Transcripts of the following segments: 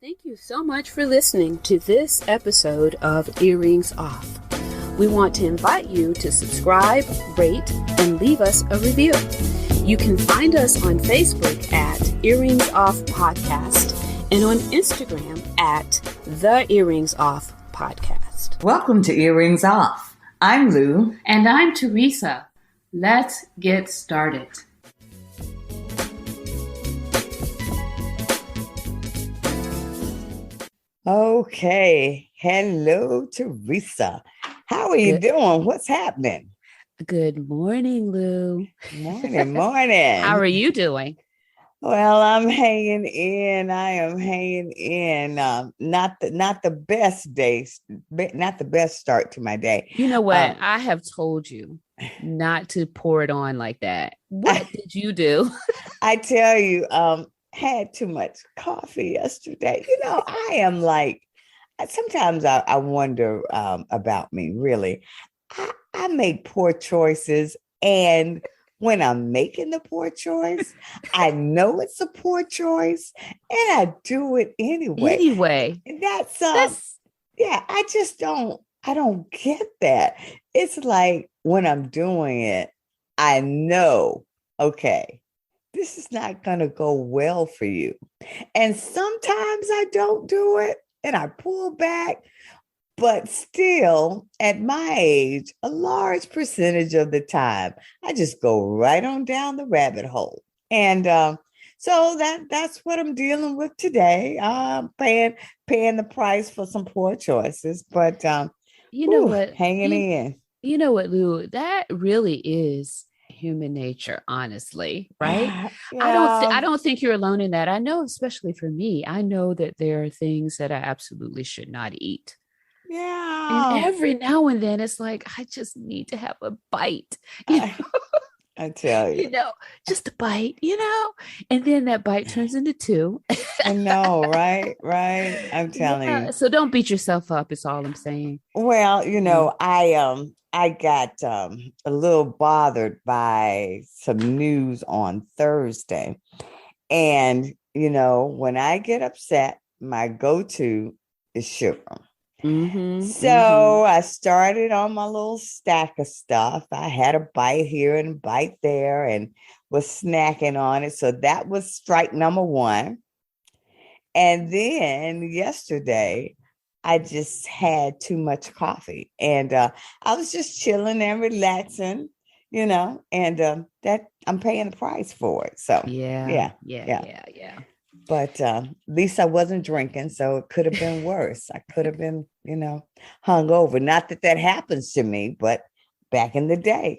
Thank you so much for listening to this episode of Earrings Off. We want to invite you to subscribe, rate, and leave us a review. You can find us on Facebook at Earrings Off Podcast and on Instagram at The Earrings Off Podcast. Welcome to Earrings Off. I'm Lou. And I'm Teresa. Let's get started. Okay. Hello, Teresa. How are you doing? What's happening? Good morning, Lou. Morning. How are you doing? Well, I'm hanging in. I am hanging in. Not the best days, not the best start to my day. You know what? I have told you not to pour it on like that. What did you do? I tell you, had too much coffee yesterday. You know, I am like, sometimes I wonder about me, really. I make poor choices, and when I'm making the poor choice, I know it's a poor choice, and I do it anyway. And that's yeah, I don't get that. It's like when I'm doing it, I know, okay, this is not going to go well for you. And sometimes I don't do it and I pull back. But still, at my age, a large percentage of the time, I just go right on down the rabbit hole. And so that's what I'm dealing with today. I'm paying the price for some poor choices, but you know what? Hanging in. You know what, Lou? That really is human nature, honestly, right? Yeah. I don't think you're alone in that. I know, especially for me, I know that there are things that I absolutely should not eat. Yeah. And every now and then it's like, I just need to have a bite. I tell you. Just a bite, and then that bite turns into two. I know, right? I'm telling you. So don't beat yourself up, is all I'm saying. Well, I got a little bothered by some news on Thursday. And, when I get upset, my go-to is sugar. So I started on my little stack of stuff. I had a bite here and a bite there and was snacking on it. So that was strike number one. And then yesterday, I just had too much coffee, and I was just chilling and relaxing, and that I'm paying the price for it. So yeah. But at least I wasn't drinking, so it could have been worse. I could have been, hungover. Not that happens to me, but back in the day,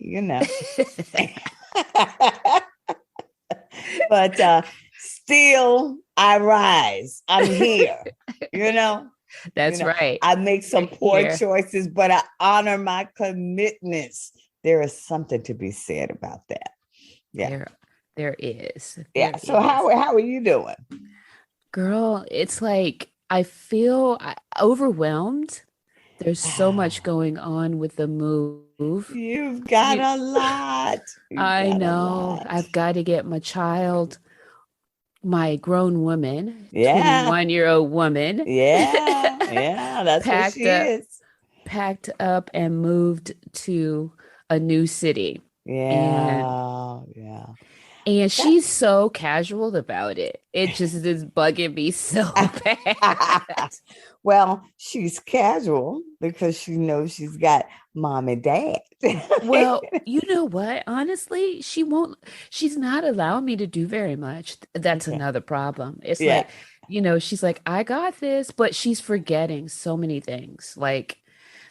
But still, I rise. I'm here, That's right. I make some poor choices, but I honor my commitments. There is something to be said about that. Yeah. There is. So how are you doing? Girl, it's like I feel overwhelmed. There's so much going on with the move. You've got a lot. I know. I've got to get my grown woman, 21-year-old woman. Yeah, that's what she is. Packed up and moved to a new city. And she's so casual about it. It just is bugging me so bad. Well, she's casual because she knows she's got mom and dad. Well, you know what? Honestly, she's not allowing me to do very much. That's another problem. It's like, she's like, I got this, but she's forgetting so many things. Like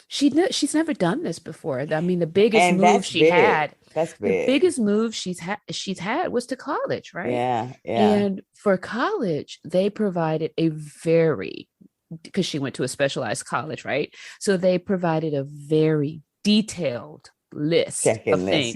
she's never done this before. I mean, the biggest move she had. That's big. The biggest move she's had was to college, right? Yeah. And for college, they provided because she went to a specialized college, right? So they provided a very detailed list of things.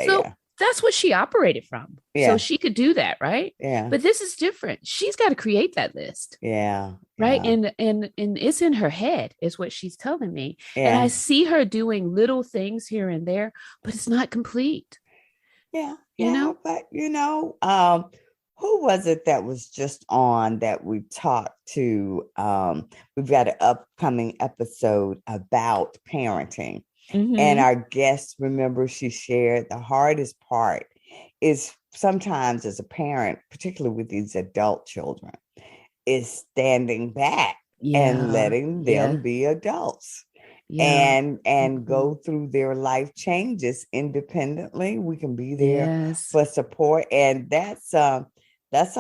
So that's what she operated from. So she could do that, right? Yeah. But this is different. She's got to create that list. Yeah. Right. And it's in her head is what she's telling me. Yeah. And I see her doing little things here and there, but it's not complete. Yeah. But who was it that was just on that we talked to? We've got an upcoming episode about parenting. And Mm-hmm. our guest, remember, she shared the hardest part is sometimes as a parent, particularly with these adult children, is standing back and Yeah. letting them Yeah. be adults Yeah. and Mhm. go through their life changes independently. We can be there Yes. for support, and that's a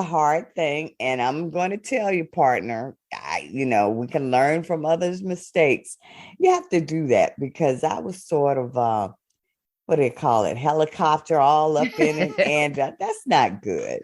hard thing. And I'm going to tell you, partner, we can learn from others' mistakes. You have to do that because I was sort of what do you call it, helicopter all up in it, and that's not good,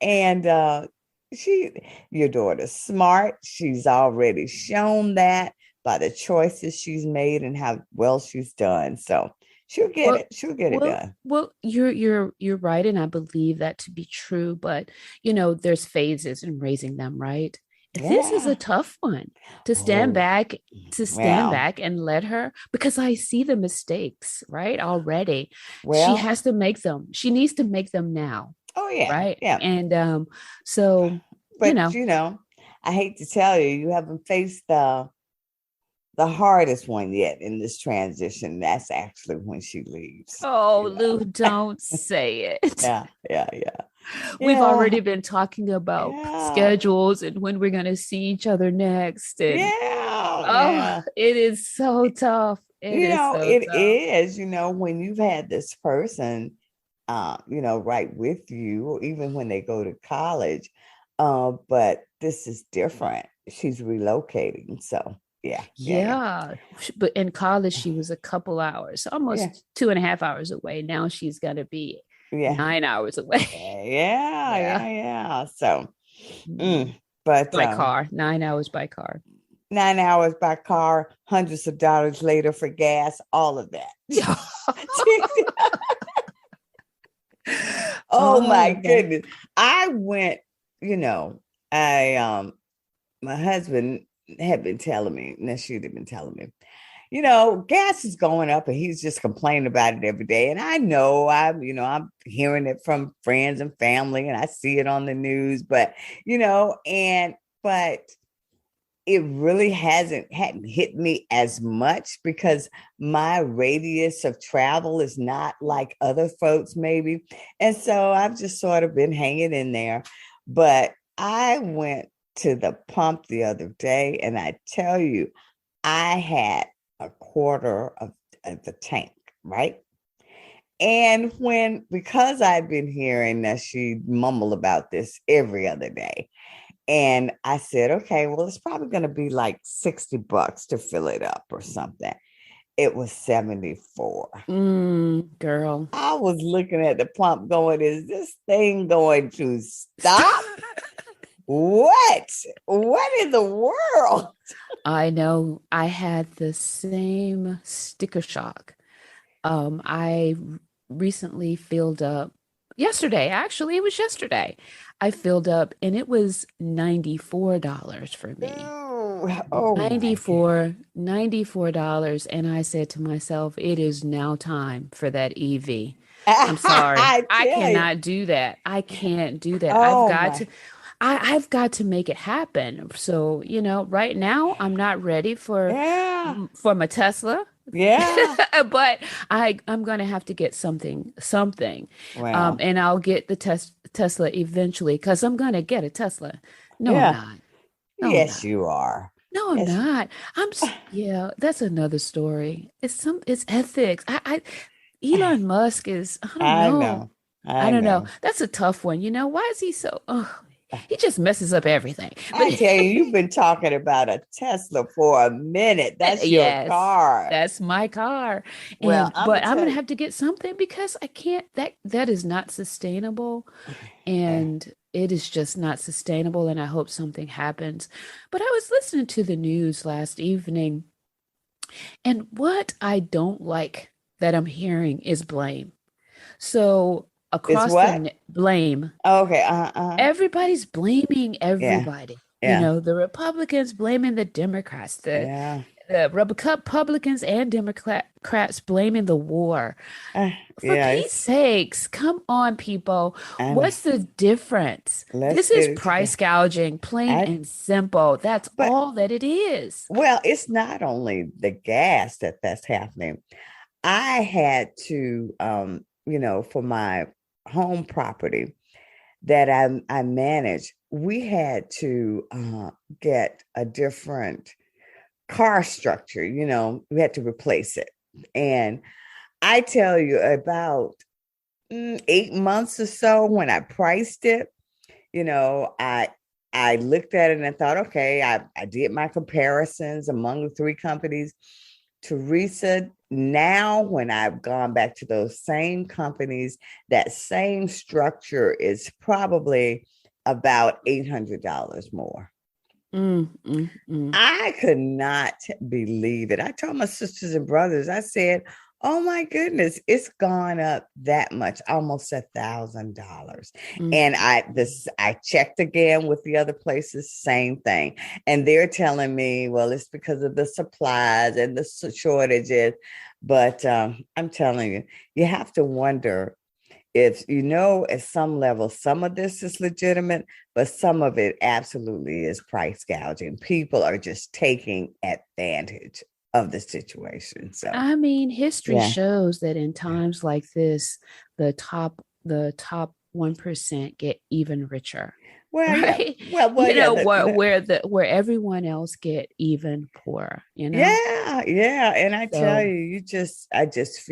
and she your daughter's smart. She's already shown that by the choices she's made and how well she's done, so Well, she'll get it well, done. you're right, and I believe that to be true. But there's phases in raising them, right? This is a Yeah. tough one to stand Oh, back, to stand well, back and let her, because I see the mistakes, right? Already. She well. has to make them. She needs to make them now, Oh yeah, right? yeah. And so, you But know, I hate to tell you, you haven't faced the hardest one yet in this transition. That's actually when she leaves. oh, Lou, don't say it. Yeah, yeah, yeah, We've yeah, already been talking about yeah, schedules and when we're going to see each other next. And yeah, oh, yeah. it is so tough. It is so It tough. is, when you've had this person, right with you, or even when they go to college. But this is different. She's relocating. So yeah, yeah, yeah. Yeah. But in college, she was a couple hours, Yeah, almost 2.5 hours away. Now she's going to be yeah. 9 hours away. Yeah, Yeah. yeah, yeah. So, Mm. mm, but By car, 9 hours by car. 9 hours by car, hundreds of dollars later for gas, all of that. Yeah. Oh All my of that. goodness. I went, I my husband had been telling me, and she'd have been telling me, gas is going up and he's just complaining about it every day. And I know I'm hearing it from friends and family and I see it on the news, but but it really hadn't hit me as much because my radius of travel is not like other folks maybe. And so I've just sort of been hanging in there. But I went to the pump the other day and I tell you, I had a quarter of the tank, right? And because I've been hearing that she mumble about this every other day, and I said, okay, well, it's probably going to be like $60 to fill it up or something. It was 74. Girl. I was looking at the pump going, is this thing going to stop? What? What in the world? I know I had the same sticker shock. I recently filled up yesterday. Actually, it was yesterday. I filled up and it was $94 for me. Ooh, oh my God. $94. And I said to myself, it is now time for that EV. I'm sorry. I I tell you. cannot do that. I can't do that. Oh my. I've got to make it happen. So, right now I'm not ready Yeah. for my Tesla. Yeah. But I'm gonna have to get something, Well, and I'll get the Tesla eventually because I'm gonna get a Tesla. No, I'm yeah. not. No, I'm Yes, not. you are. No, I'm Yes. not. Yeah, that's another story. It's ethics. Elon Musk is, I don't I know. know. I I don't know. know. That's a tough one. Why is he so, oh, he just messes up everything. But I tell you, you've been talking about a Tesla for a minute. That's your yes, car. that's my car. Well, I'm gonna But I'm tell gonna you. have to get something because I can't, that is not sustainable. eh, And it is just not sustainable. And I hope something happens. But I was listening to the news last evening, and what I don't like that I'm hearing is blame. So Is across what? blame, Okay. everybody's blaming Yeah. everybody. Yeah. The Republicans blaming the Democrats, Yeah. the Republicans and Democrats blaming the war. Uh, For yeah, Pete's sakes, come on, people. I know. What's the difference? Let's This is get it together. price gouging, plain I, and simple. That's but all that it is. well, it's not only the gas that's happening. I had to, for my home property that I manage, we had to get a different car structure. We had to replace it. And I tell you, about 8 months or so when I priced it, I looked at it and I thought, okay, I did my comparisons among the three companies. Teresa, now when I've gone back to those same companies, that same structure is probably about $800 more. Mm, mm, mm. I could not believe it. I told my sisters and brothers, I said, oh my goodness, it's gone up that much, almost $1,000. Mm. And I checked again with the other places, same thing. And they're telling me, well, it's because of the supplies and the shortages. But I'm telling you, you have to wonder if at some level, some of this is legitimate, but some of it absolutely is price gouging. People are just taking advantage of the situation. So, I mean, history yeah. shows that in times like this, the top 1% get even richer, Well, yeah. right? Well, yeah. Where everyone else get even poorer. Yeah, yeah. And I tell So, you, I just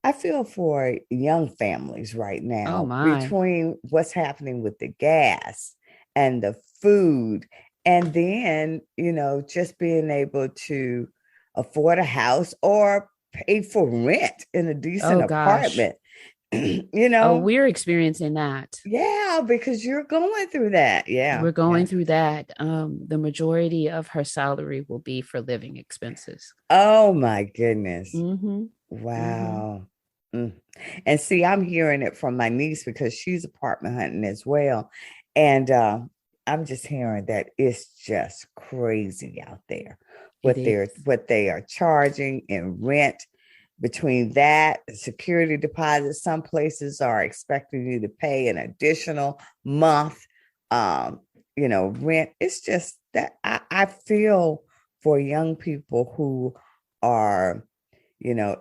I feel for young families right oh now my. between what's happening with the gas and the food, and then, just being able to afford a house or pay for rent in a decent Oh gosh. apartment, you Oh, know? we're experiencing that. Yeah, because you're going through that. Yeah, We're going yeah. through that. The majority of her salary will be for living expenses. Oh my goodness. Mm-hmm. Mm-hmm. Wow. Mm. And see, I'm hearing it from my niece because she's apartment hunting as well. And I'm just hearing that it's just crazy out there It what they're is. what they are charging in rent. Between that, security deposits, some places are expecting you to pay an additional month, um, rent. It's just that I feel for young people who are,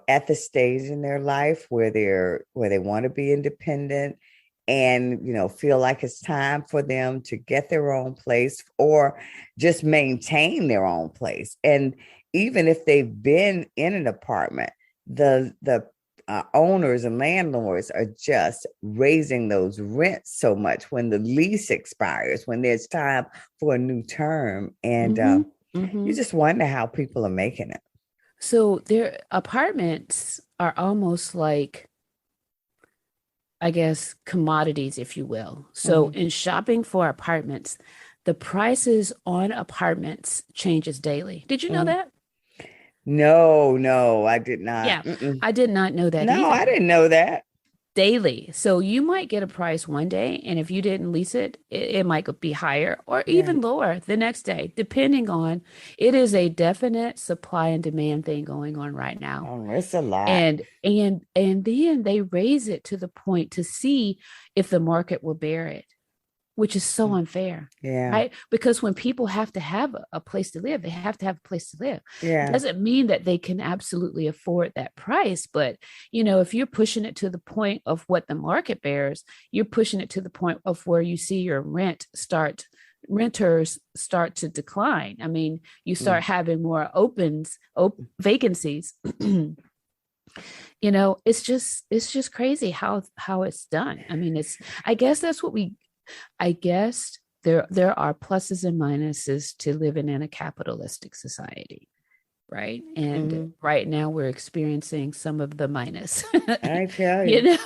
at the stage in their life where they want to be independent and, feel like it's time for them to get their own place or just maintain their own place. And even if they've been in an apartment, the owners and landlords are just raising those rents so much when the lease expires, when there's time for a new term. And Mm-hmm. you Mm-hmm. just wonder how people are making it. So their apartments are almost like, I guess, commodities, if you will. So Mhm. in shopping for apartments, the prices on apartments changes daily. Did you know Mhm. that? No, no, I did not. Yeah, Mm-mm. I did not know that No, I either. didn't know that. Daily. So you might get a price one day, and if you didn't lease it, it might be higher or Yeah. even lower the next day, depending on it is a definite supply and demand thing going on right now. Oh, it's a lot. And then they raise it to the point to see if the market will bear it, which is so unfair, Yeah. right? Because when people have to have a place to live, they have to have a place to live. Yeah. Doesn't mean that they can absolutely afford that price, but if you're pushing it to the point of what the market bears, you're pushing it to the point of where you see your renters start to decline. I mean, you start Mm. having more vacancies. It's just crazy how it's done. I mean, I guess that's what we I guess there are pluses and minuses to living in a capitalistic society, right? And Mhm. right now we're experiencing some of the minus. I tell you you. know,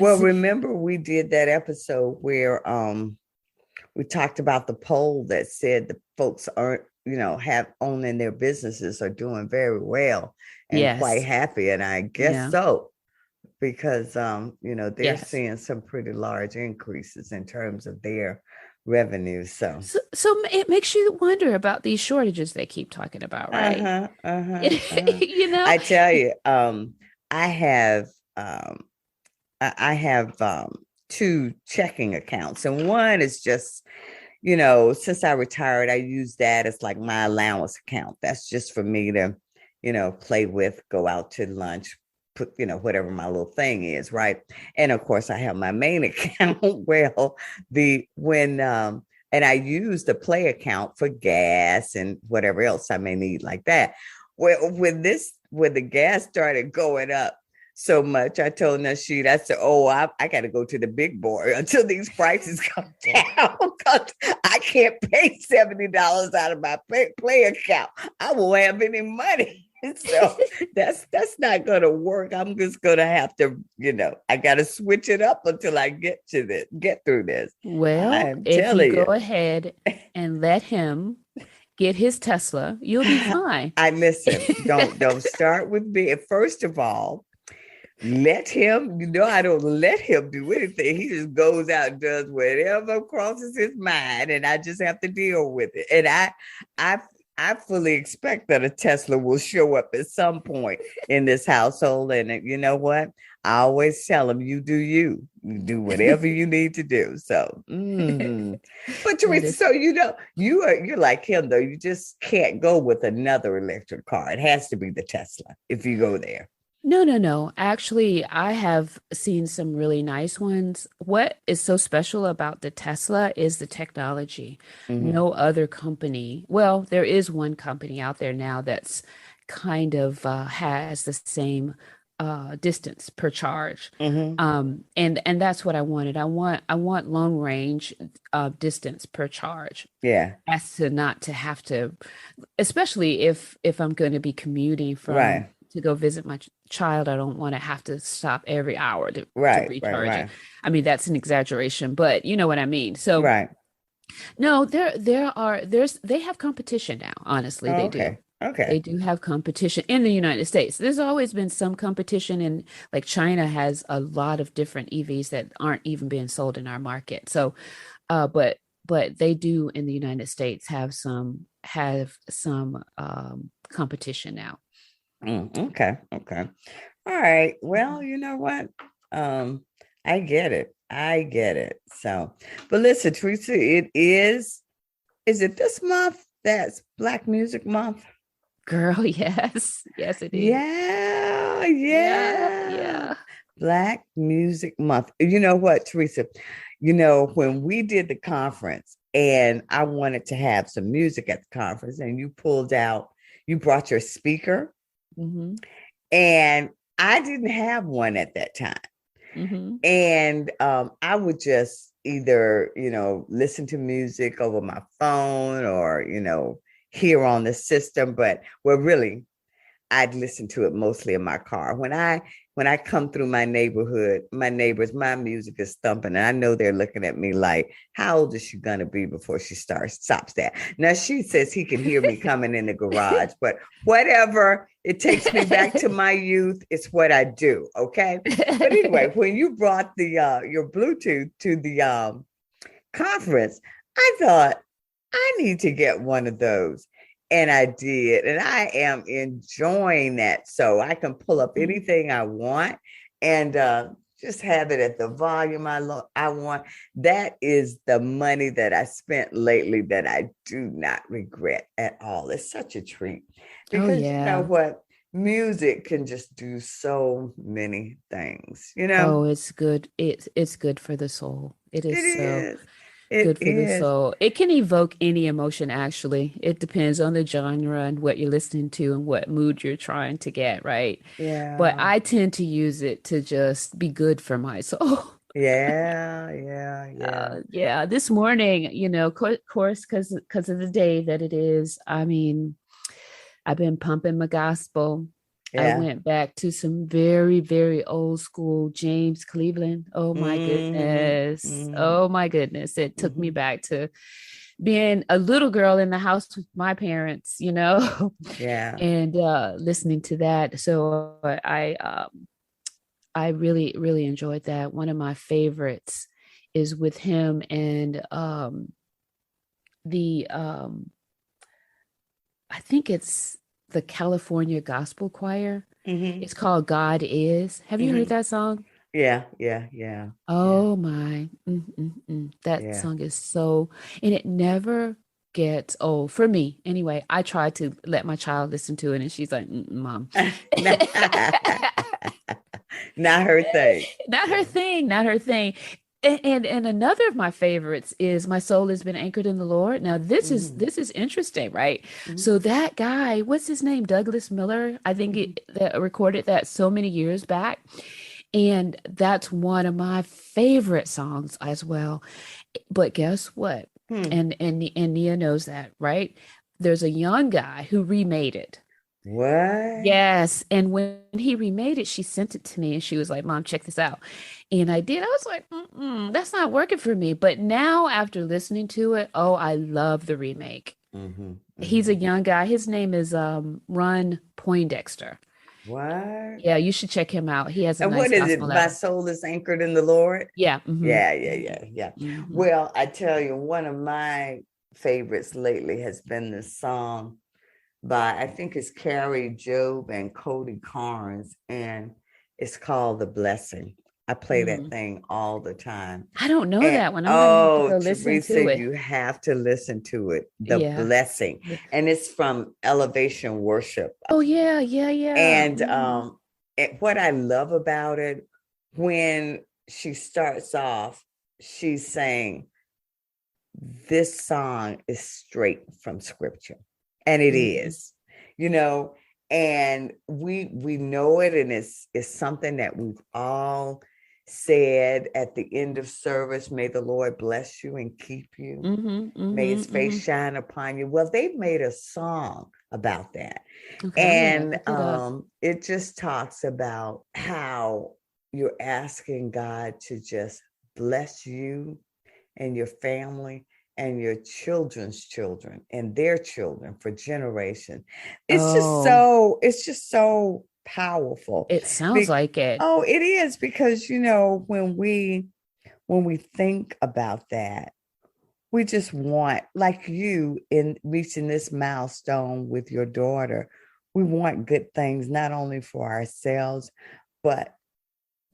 Well, it's remember we did that episode where we talked about the poll that said the folks aren't, have owning their businesses are doing very well and quite yes, happy. And I guess yeah, so, because they're yes. seeing some pretty large increases in terms of their revenue. So, So it makes you wonder about these shortages they keep talking about, right? uh-huh, uh-huh, uh-huh. You know? I tell you, I have um I have two checking accounts, and one is just, since I retired, I use that as like my allowance account. That's just for me to, play with, go out to lunch, put, whatever my little thing is, right? And of course, I have my main account. Well, and I use the play account for gas and whatever else I may need like that. Well, when the gas started going up so much, I told Nasheed, I said, "Oh, I got to go to the big boy until these prices come down because I can't pay $70 out of my play account. I won't have any money." So that's not going to work. I'm just going to have to, I got to switch it up until I get through this. Well, I'm if you telling go you. ahead and let him get his Tesla, you'll be fine. I listen. Don't start with me. First of all, let him, I don't let him do anything. He just goes out and does whatever crosses his mind, and I just have to deal with it. And I fully expect that a Tesla will show up at some point in this household. And you know what? I always tell him, you do you. You do whatever you need to do. So, but Teresa, so you're like him though. You just can't go with another electric car. It has to be the Tesla if you go there. No. Actually, I have seen some really nice ones. What is so special about the Tesla is the technology. Mm-hmm. No other company, well, there is one company out there now that's kind of has the same distance per charge. Mm-hmm. And that's what I wanted. I want long range distance per charge. Yeah. As to not to have to, especially if I'm going to be commuting from Right. to go visit my child, I don't want to have to stop every hour to Right. Right. recharge it. Right. I mean, that's an exaggeration, but you know what I mean. So Right. no, they have competition now, honestly, Oh, they do. okay. Okay. They do have competition in the United States. There's always been some competition, and like China has a lot of different EVs that aren't even being sold in our market. So but they do in the United States have some competition now. Okay. Okay. All right. Well, you know what? Um, I get it. I get it. So, but listen, Teresa, is it this month that's Black Music Month? Girl, yes. Yes, it is. Yeah, Yeah, yeah. yeah. Black Music Month. You know what, Teresa? When we did the conference and I wanted to have some music at the conference, and you brought your speaker, Hmm. and I didn't have one at that time. Hmm. And I would just either, listen to music over my phone or, hear on the system. But well, really, I'd listen to it mostly in my car. When I come through my neighborhood, my neighbors, my music is thumping, and I know they're looking at me like, "How old is she gonna be before she stops that?" Now she says he can hear me coming in the garage, but whatever, it takes me back to my youth. It's what I do. Okay, but anyway, when you brought the your Bluetooth to the conference, I thought I need to get one of those. And I did. And I am enjoying that. So I can pull up anything I want and just have it at the volume I want. That is the money that I spent lately that I do not regret at all. It's such a treat Oh because you know yeah. what? Music can just do so many things. Oh, it's good. It's good for the soul. It It is so is. It good for the is. soul. It can evoke any emotion, actually. It depends on the genre and what you're listening to and what mood you're trying to get, right? But Yeah. I tend to use it to just be good for my soul. Yeah. Yeah. Yeah. Yeah, this morning, course, because of the day that it is. I mean, I've been pumping my gospel. I Yeah. went back to some very, very old school James Cleveland. Oh my Mhm, goodness. mhm, Oh my goodness. It took me mhm. back to being a little girl in the house with my parents, Yeah. and listening to that. So I really, really enjoyed that. One of my favorites is with him and the I think it's the California Gospel Choir. Hmm. It's called God Is. Have you heard Hmm. that song? Yeah, yeah, yeah, yeah, Oh my. That yeah. song is so, and it never gets old for me. Anyway, I try to let my child listen to it, and she's like, Mom. not, not her thing. Not her Yeah. thing, not her thing. And another of my favorites is My Soul Has Been Anchored in the Lord. Now Hmm. this is interesting, right? Hmm. So that guy, what's his name? Douglas Miller, I think Hmm. it that recorded that so many years back. And that's one of my favorite songs as well. But guess what? Hmm. And Nia knows that, right? There's a young guy who remade it. What? Yes. And when he remade it, she sent it to me and she was like, Mom, check this out. And I did. I was like, that's not working for me. But now, after listening to it, oh, I love the remake. Hmm. He's a Hmm. young guy. His name is Ron Poindexter. What? Yeah, you should check him out. He has a And nice what is gospel it? My album. soul is anchored in the Lord. Yeah. Yeah, yeah, yeah, yeah. Hmm. Well, I tell you, one of my favorites lately has been this song by, I think it's Carrie Job and Cody Carnes, and it's called The Blessing. I play that Mm. thing all the time. I don't know And that one. I'm gonna have to oh, go listen Teresa, to it. you have to listen to it. The Yeah. Blessing. And it's from Elevation Worship. Oh yeah, yeah, yeah. And what I love about it, when she starts off, she's saying, this song is straight from scripture. And it Mhm. is, you know, and we know it, and it's something that we've all said at the end of service. May the Lord bless you and keep you. Mhm. May Mhm. his face Mhm. shine upon you. Well, they've made a song about that. Okay, I'm gonna And look it up. it just talks about how you're asking God to just bless you and your family and your children's children and their children for generations. Oh, It's just so powerful. it sounds Be- like it. oh, it is, because when we think about that, we just want, like you in reaching this milestone with your daughter, we want good things not only for ourselves, but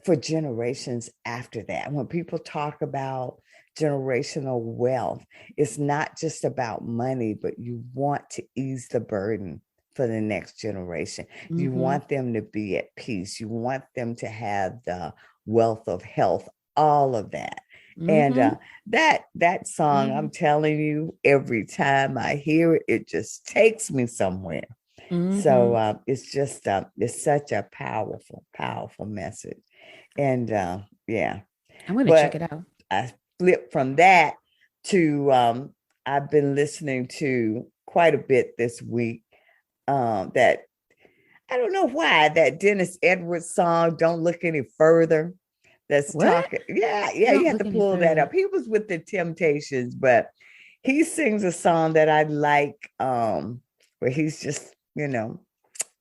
for generations after that. When people talk about generational wealth, it's not just about money, but you want to ease the burden for the next generation. You Mm-hmm. want them to be at peace. You want them to have the wealth of health, all of that. And Mm-hmm. that song, Mm-hmm. I'm telling you, every time I hear it, it just takes me somewhere. So Mm-hmm. it's such a powerful, powerful message. And yeah, I'm gonna check but it out. I flipped from that to I've been listening to quite a bit this week. That I don't know why, that Dennis Edwards song, Don't Look Any Further. That's What? talking. Yeah, yeah, you Don't have to look any pull that further. up. He was with the Temptations, but he sings a song that I like, where he's just,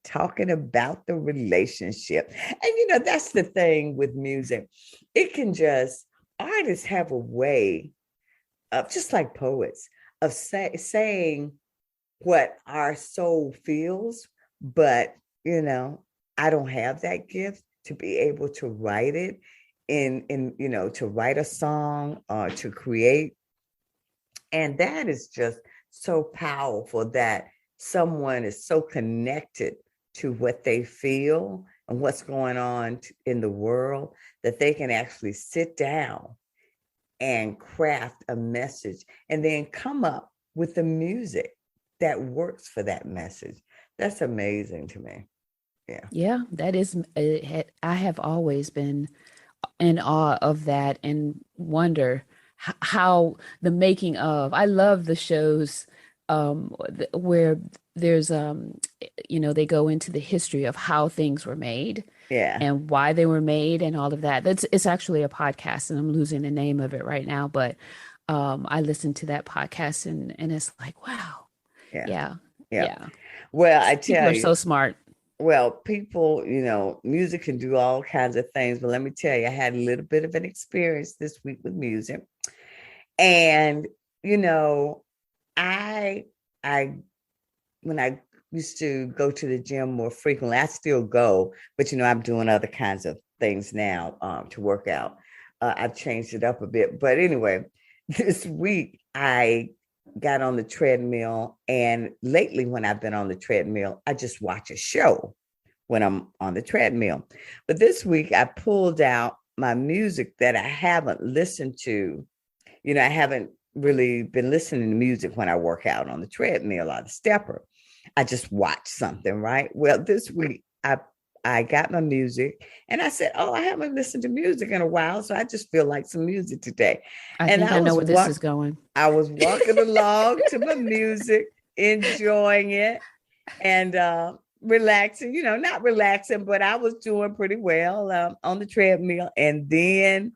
talking about the relationship. And that's the thing with music. It can just, artists have a way of, just like poets, of saying what our soul feels, but I don't have that gift to be able to write it to write a song or to create. And that is just so powerful, that someone is so connected to what they feel and what's going on in the world, that they can actually sit down and craft a message and then come up with the music that works for that message. That's amazing to me. Yeah. Yeah, that is. I have always been in awe of that and wonder how the making of. I love the shows where there's they go into the history of how things were made Yeah. and why they were made and all of that. It's actually a podcast and I'm losing the name of it right now, but I listened to that podcast and it's like, wow. Yeah. Yeah. Yeah. Yeah. Well, I People tell are you, so smart. well, people, music can do all kinds of things, but let me tell you, I had a little bit of an experience this week with music. And, you know, I when I used to go to the gym more frequently, I still go, but I'm doing other kinds of things now to work out. I've changed it up a bit, but anyway, this week I got on the treadmill, and lately when I've been on the treadmill, I just watch a show when I'm on the treadmill. But this week I pulled out my music that I haven't listened to. I haven't really been listening to music when I work out on the treadmill or the stepper. I just watch something, right? Well, this week I got my music and I said, "Oh, I haven't listened to music in a while, so I just feel like some music today." I And think I know where this is going. I was walking along to my music, enjoying it, and relaxing. Not relaxing, but I was doing pretty well on the treadmill. And then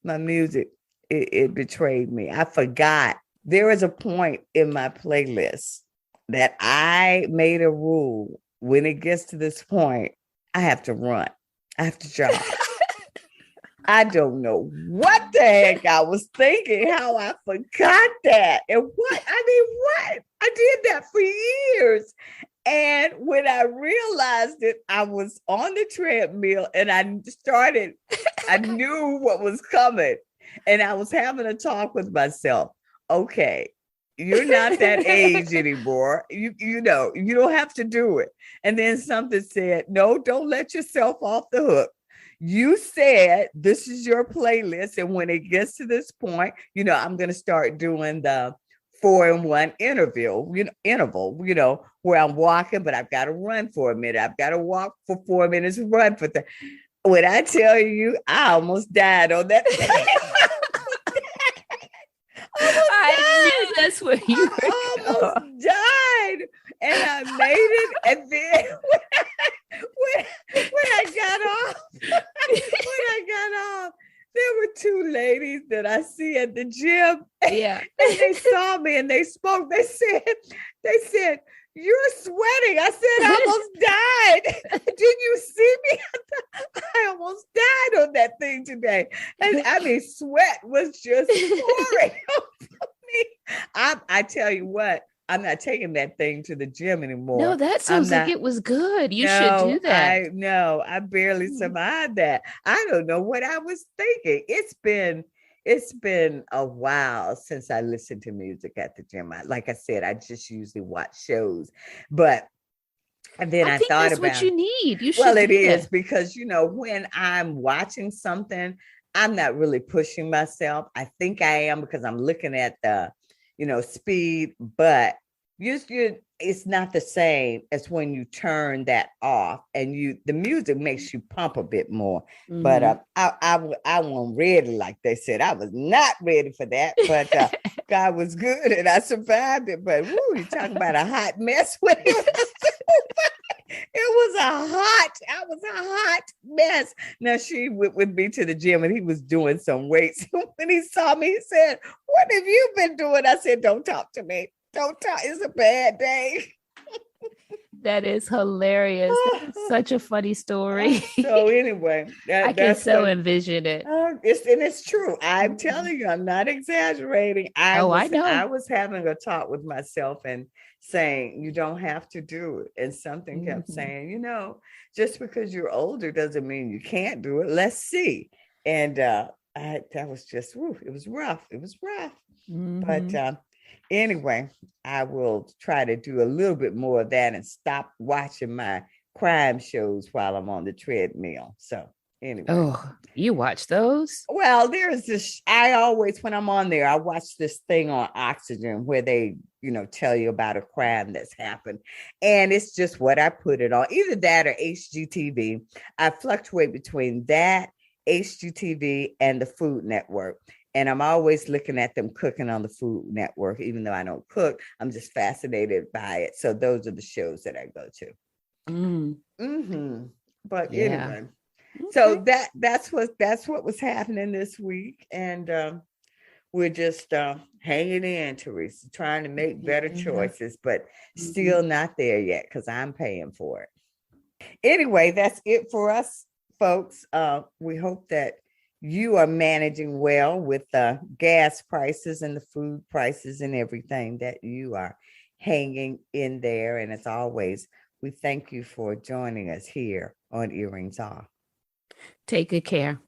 my music, it betrayed me. I forgot. There is a point in my playlist that I made a rule. When it gets to this point, I have to run. I have to jog. I don't know what the heck I was thinking, how I forgot that. And what? I did that for years. And when I realized it, I was on the treadmill and I knew what was coming. And I was having a talk with myself. Okay, you're not that age anymore. You don't have to do it. And then something said, no, don't let yourself off the hook. You said this is your playlist. And when it gets to this point, I'm going to start doing the 4-in-1 interval, where I'm walking, but I've got to run for a minute. I've got to walk for 4 minutes, run for when I tell you, I almost died on that. I knew that's where you were almost died, and I made it. And then when I got off, there were two ladies that I see at the gym. Yeah, and they saw me and they spoke. They said, "You're sweating." I said, "I almost died. Did you see me? I almost died on that thing today." And I mean, sweat was just pouring over me. I tell you what, I'm not taking that thing to the gym anymore. No, that sounds like it was good. You should do that. I barely survived that. I don't know what I was thinking. It's been a while since I listened to music at the gym. Like I said, I just usually watch shows, but and then I think thought that's about what you need. You should. Well, it is because when I'm watching something, I'm not really pushing myself. I think I am because I'm looking at the, speed, but it's not the same as when you turn that off and the music makes you pump a bit more. Mm-hmm. But I wasn't ready, like they said. I was not ready for that, but God was good and I survived it. But you're talking about a hot mess when I was a hot mess. Now she went with me to the gym and he was doing some weights. When he saw me, he said, "What have you been doing?" I said, "Don't talk to me. Don't talk. It's a bad day." That is hilarious. That's such a funny story. So anyway, I can envision it. It's true. I'm telling you, I'm not exaggerating. I know. I was having a talk with myself and saying, you don't have to do it. And something kept saying, just because you're older doesn't mean you can't do it. Let's see. And that was just, it was rough. It was rough. Mm-hmm. But anyway, I will try to do a little bit more of that and stop watching my crime shows while I'm on the treadmill. So anyway. Oh, you watch those? Well, there's this, when I'm on there, I watch this thing on Oxygen where they, tell you about a crime that's happened. And it's just what I put it on, either that or HGTV. I fluctuate between that, HGTV, and the Food Network. And I'm always looking at them cooking on the Food Network, even though I don't cook. I'm just fascinated by it. So those are the shows that I go to. Mm-hmm. But anyway, so that's what was happening this week, and we're just hanging in, Teresa, trying to make better choices, but still not there yet because I'm paying for it. Anyway, that's it for us, folks. We hope that you are managing well with the gas prices and the food prices and everything, that you are hanging in there. And as always, we thank you for joining us here on Earrings Off. Take good care.